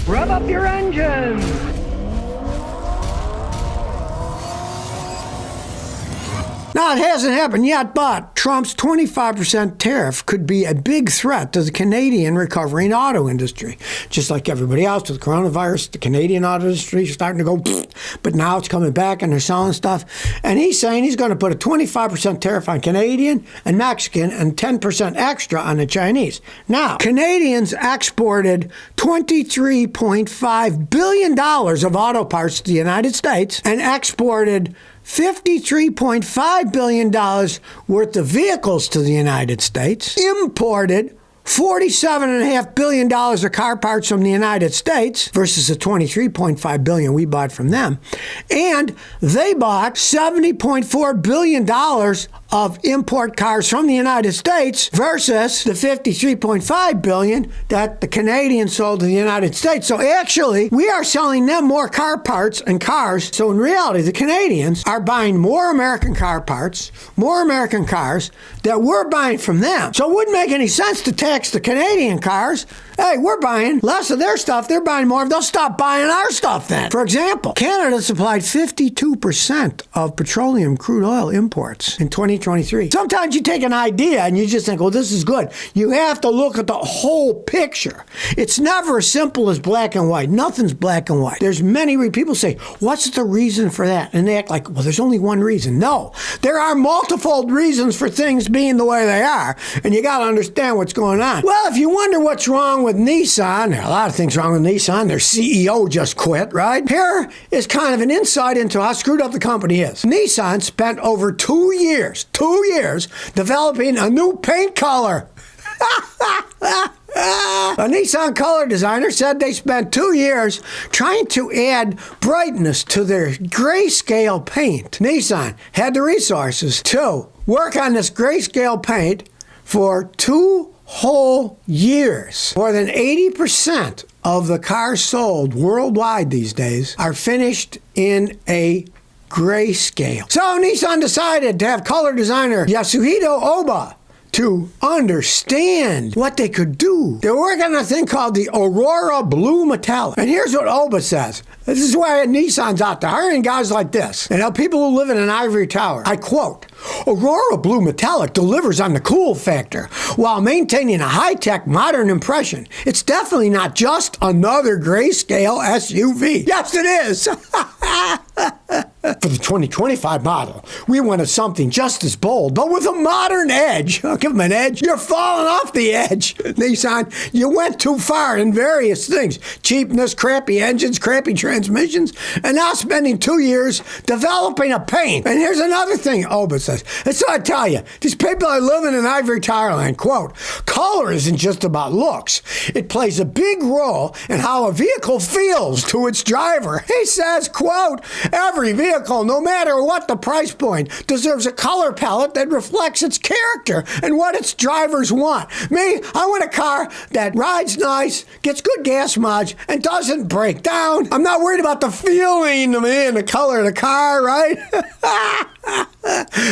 Rev up your engines! Now, it hasn't happened yet, but Trump's 25% tariff could be a big threat to the Canadian recovering auto industry. Just like everybody else with coronavirus, the Canadian auto industry is starting to go, but now it's coming back and they're selling stuff. And he's saying he's going to put a 25% tariff on Canadian and Mexican and 10% extra on the Chinese. Now, Canadians exported $23.5 billion of auto parts to the United States and exported $53.5 billion worth of vehicles to the United States, imported $47.5 billion of car parts from the United States versus the $23.5 billion we bought from them. And they bought $70.4 billion of import cars from the United States versus the $53.5 billion that the Canadians sold to the United States. So actually, we are selling them more car parts and cars. So in reality, the Canadians are buying more American car parts, more American cars that we're buying from them. So it wouldn't make any sense to tax the Canadian cars. Hey, we're buying less of their stuff. They're buying more. They'll stop buying our stuff then. For example, Canada supplied 52% of petroleum crude oil imports in 2023. Sometimes you take an idea and you just think, well, this is good. You have to look at the whole picture. It's never as simple as black and white. Nothing's black and white. There's many people say, what's the reason for that? And they act like, well, there's only one reason. No, there are multiple reasons for things being the way they are. And you got to understand what's going on. Well, if you wonder what's wrong with Nissan, there are a lot of things wrong with Nissan. Their CEO just quit, right? Here is kind of an insight into how screwed up the company is. Nissan spent over 2 years developing a new paint color. A Nissan color designer said they spent 2 years trying to add brightness to their grayscale paint. Nissan had the resources to work on this grayscale paint for 2 whole years. More than 80% of the cars sold worldwide these days are finished in a grayscale. So Nissan decided to have color designer Yasuhito Oba to understand what they could do. They're working on a thing called the Aurora Blue Metallic. And here's what Oba says. This is why Nissan's out there hiring guys like this. And people who live in an ivory tower. I quote, Aurora Blue Metallic delivers on the cool factor while maintaining a high-tech, modern impression. It's definitely not just another grayscale SUV. Yes, it is. For the 2025 model, we wanted something just as bold, but with a modern edge. I'll give them an edge. You're falling off the edge, Nissan. You went too far in various things. Cheapness, crappy engines, crappy transmissions, and now spending 2 years developing a paint. And here's another thing Oba says. And so I tell you, these people are living in ivory tower land. Quote, color isn't just about looks. It plays a big role in how a vehicle feels to its driver. He says, quote, every vehicle, no matter what the price point, deserves a color palette that reflects its character and what its drivers want. Me, I want a car that rides nice, gets good gas mileage, and doesn't break down. I'm not worried about the feeling of me and the color of the car, right?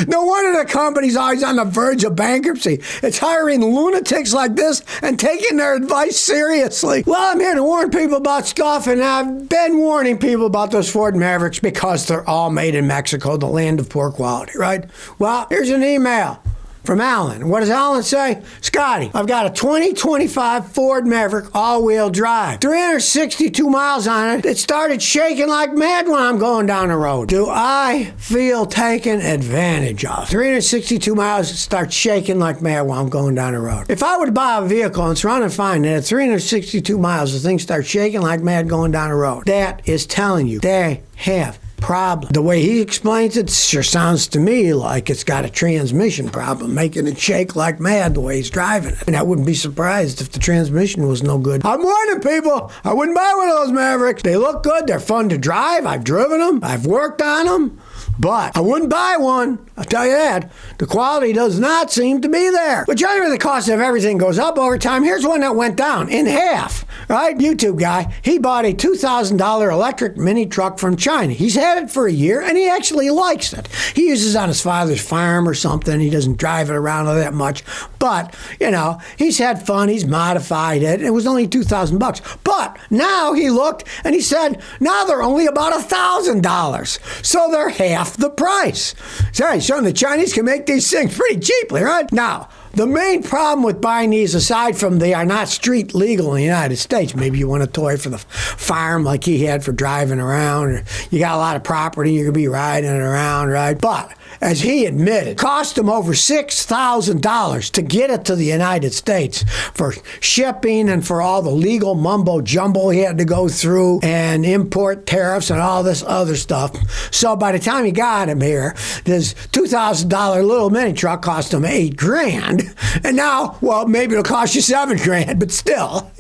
No wonder the company's always on the verge of bankruptcy. It's hiring lunatics like this and taking their advice seriously. Well, I'm here to warn people about scuff, and I've been warning people about those Ford Mavericks because they're all made in Mexico, the land of poor quality, right? Well, here's an email from Alan. What does Alan say? Scotty, I've got a 2025 Ford Maverick all-wheel drive. 362 miles on it. It started shaking like mad when I'm going down the road. Do I feel taken advantage of? 362 miles, it starts shaking like mad while I'm going down the road. If I were to buy a vehicle and it's running fine, and at 362 miles, the thing starts shaking like mad going down the road, that is telling you they have problem. The way he explains it sure sounds to me like it's got a transmission problem, making it shake like mad the way he's driving it. And I wouldn't be surprised if the transmission was no good. I'm warning people, I wouldn't buy one of those Mavericks. They look good, they're fun to drive, I've driven them, I've worked on them, but I wouldn't buy one. I'll tell you that. The quality does not seem to be there. But generally, the cost of everything goes up over time. Here's one that went down in half, right? YouTube guy, he bought a $2,000 electric mini truck from China. He's had it for a year, and he actually likes it. He uses it on his father's farm or something. He doesn't drive it around all that much. But, he's had fun. He's modified it. It was only $2,000. But now he looked, and he said, now they're only about $1,000. So they're half the price. Sorry, showing the Chinese can make these things pretty cheaply, right? Now, the main problem with buying these, aside from they are not street legal in the United States, maybe you want a toy for the farm like he had for driving around, or you got a lot of property, you could be riding it around, right? But as he admitted, cost him over $6,000 to get it to the United States for shipping and for all the legal mumbo jumbo he had to go through and import tariffs and all this other stuff. So by the time he got him here, this $2,000 little mini truck cost him $8,000. And now, well, maybe it'll cost you $7,000, but still,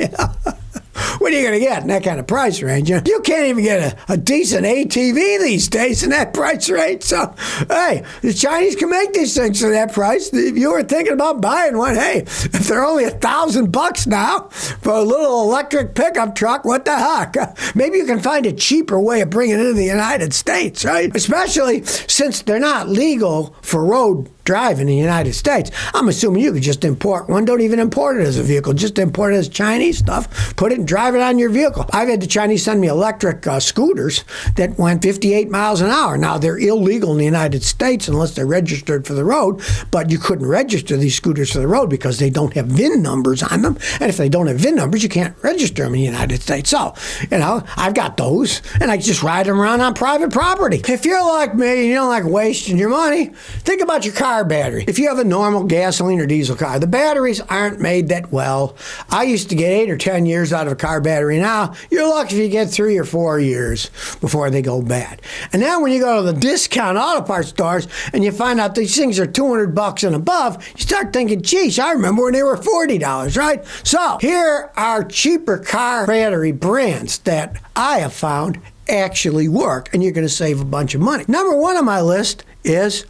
what are you going to get in that kind of price range? You can't even get a decent ATV these days in that price range. So, hey, the Chinese can make these things for that price. If you were thinking about buying one, hey, if they're only $1,000 now for a little electric pickup truck, what the heck? Maybe you can find a cheaper way of bringing it into the United States, right? Especially since they're not legal for road drive in the United States. I'm assuming you could just import one. Don't even import it as a vehicle. Just import it as Chinese stuff. Put it and drive it on your vehicle. I've had the Chinese send me electric scooters that went 58 miles an hour. Now, they're illegal in the United States unless they're registered for the road, but you couldn't register these scooters for the road because they don't have VIN numbers on them. And if they don't have VIN numbers, you can't register them in the United States. So, I've got those, and I just ride them around on private property. If you're like me and you don't like wasting your money, think about your car battery. If you have a normal gasoline or diesel car, the batteries aren't made that well. I used to get 8 or 10 years out of a car battery. Now, you're lucky if you get 3 or 4 years before they go bad. And now when you go to the discount auto parts stores and you find out these things are $200 and above, you start thinking, geez, I remember when they were $40, right? So here are cheaper car battery brands that I have found actually work, and you're going to save a bunch of money. Number 1 on my list is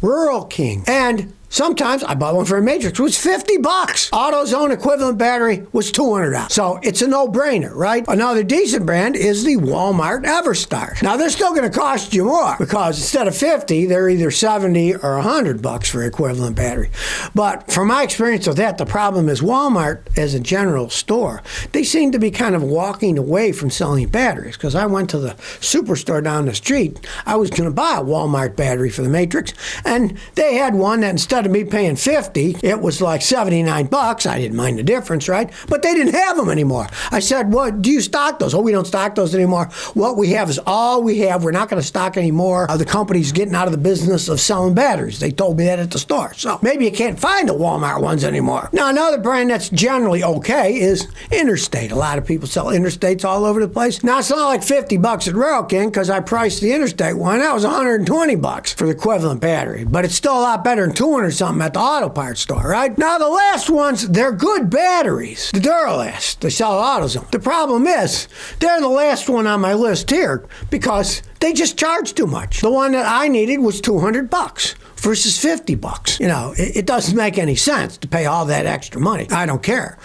Rural King. And sometimes I bought one for a Matrix. It was $50. AutoZone equivalent battery was $200. So it's a no-brainer, right? Another decent brand is the Walmart EverStart. Now they're still going to cost you more because instead of $50, they're either $70 or $100 for equivalent battery. But from my experience with that, the problem is Walmart, as a general store, they seem to be kind of walking away from selling batteries. Because I went to the superstore down the street, I was going to buy a Walmart battery for the Matrix, and they had one that instead of me paying $50, it was like $79. I didn't mind the difference, right? But they didn't have them anymore. I said, "What do you stock those?" "Oh, we don't stock those anymore." "What we have is all we have. We're not going to stock anymore. The company's getting out of the business of selling batteries." They told me that at the store. So maybe you can't find the Walmart ones anymore. Now, another brand that's generally okay is Interstate. A lot of people sell Interstates all over the place. Now, it's not like $50 at Rural King because I priced the Interstate one. That was $120 for the equivalent battery. But it's still a lot better than $200 something at the auto parts store, right? Now, the last ones, they're good batteries. The Duralast, they sell at AutoZone. The problem is, they're the last one on my list here because they just charge too much. The one that I needed was $200 versus $50. It doesn't make any sense to pay all that extra money. I don't care.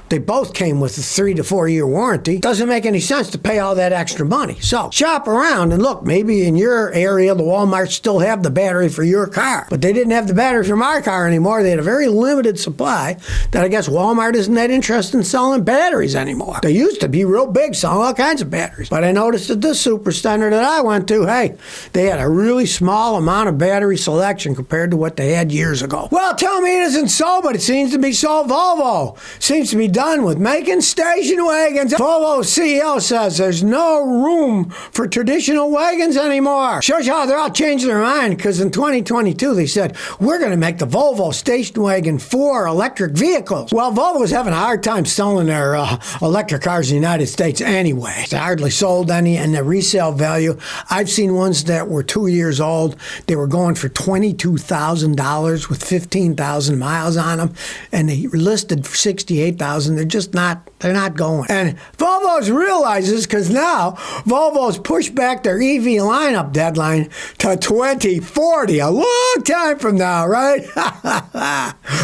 They both came with a 3 to 4 year warranty. Doesn't make any sense to pay all that extra money. So shop around and look, maybe in your area, the Walmarts still have the battery for your car, but they didn't have the battery for my car anymore. They had a very limited supply that I guess Walmart isn't that interested in selling batteries anymore. They used to be real big, selling all kinds of batteries. But I noticed at this supercenter that I went to, hey, they had a really small amount of battery selection compared to what they had years ago. Well, tell me it isn't so, but it seems to be so. Volvo seems to be done with making station wagons. Volvo CEO says there's no room for traditional wagons anymore. Shows you how they're all changing their mind, because in 2022 they said, we're going to make the Volvo station wagon for electric vehicles. Well, Volvo was having a hard time selling their electric cars in the United States anyway. They hardly sold any, and the resale value, I've seen ones that were 2 years old. They were going for $22,000 with 15,000 miles on them, and they listed for $68,000. They're not going. And Volvo Volvo's realizes because now Volvo's pushed back their EV lineup deadline to 2040, a long time from now, right?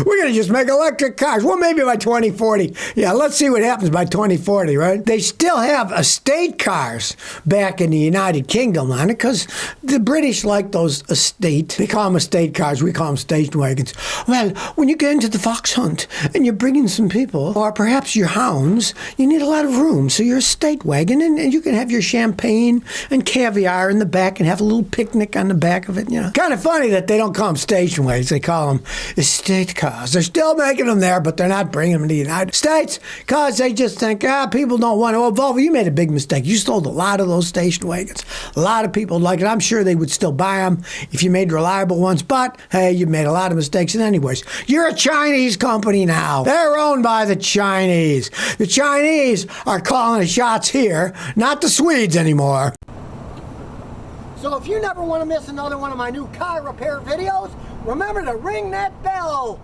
We're going to just make electric cars. Well, maybe by 2040. Yeah, let's see what happens by 2040, right? They still have estate cars back in the United Kingdom on it because the British like those estate. They call them estate cars. We call them station wagons. Well, when you get into the fox hunt and you're bringing some people, or perhaps your hounds, you need a lot of room. So your estate wagon, and you can have your champagne and caviar in the back and have a little picnic on the back of it. You know, kind of funny that they don't call them station wagons. They call them estate cars. They're still making them there, but they're not bringing them to the United States because they just think, people don't want to. Well, Volvo, you made a big mistake. You sold a lot of those station wagons. A lot of people like it. I'm sure they would still buy them if you made reliable ones, but hey, you made a lot of mistakes. And anyways, you're a Chinese company now. They're owned by the Chinese. The Chinese are calling the shots here, not the Swedes anymore. So if you never want to miss another one of my new car repair videos, remember to ring that bell.